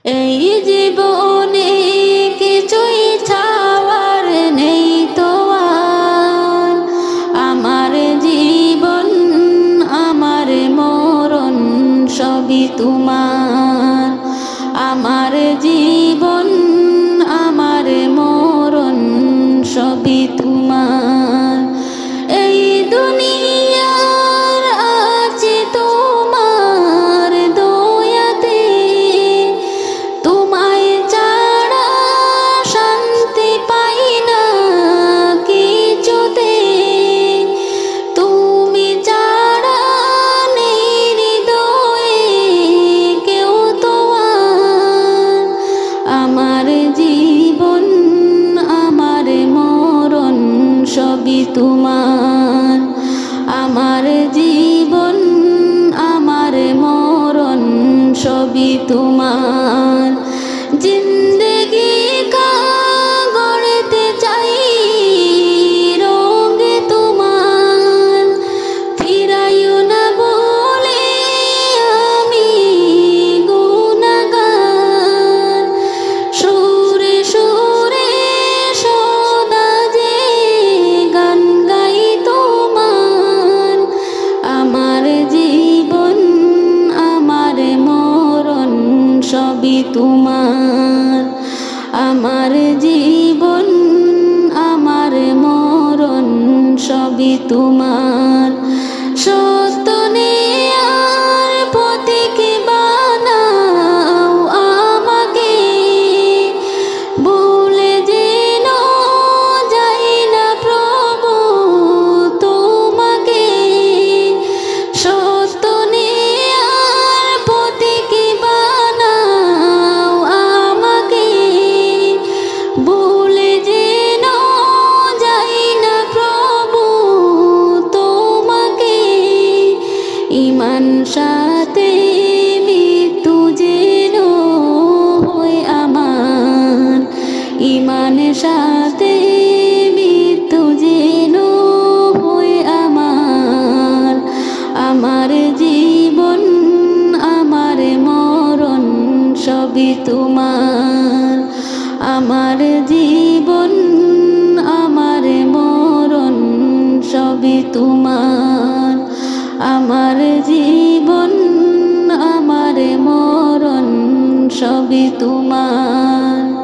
এই জীবনে কিছুই ছাওয়ার নেই তো আর। আমার জীবন আমার মরণ সবই তোমার। আমার জীবন আমার মরণ সবই তোমার। এই দুনিয়ার আছে তোমার দয়াতে, তোমায় ছাড়া শান্তি পাই না কিছুতে। তুমি ছাড়া নেই হৃদয়ে কেউ তো আর। আমার জীবন আমার মরণ সবই তোমার। আমার জীবন আমার মরণ সবই তোমার। জিন্দেগি কা গড়তে চাই রঙে তোমার। ফিরাইও না বলে আমি গুনাহগার। সুরে সুরে সদা যে গান গাই তোমার। আমার জীবন আমার মরণ সবই তোমার। আমার জীবন আমার মরণ সবই তোমার। সত্য নেয়ার পথিক বানাও আমাকে, ভুলে যেন যাই না প্রভু তোমাকে। সত্য নেয়ার পথিক বানাও আমাকে, ভুলে যেন যাই না প্রভু তোমাকে। ইমান সাথে মৃত্যু যেন হয় আমার। ইমান সাথে মৃত্যু যেন হয় আমার। আমার জীবন আমার মরণ সবই তোমার। আমার জীবন আমার মরণ সবই তোমার। আমার জীবন আমার মরণ সবই তোমার।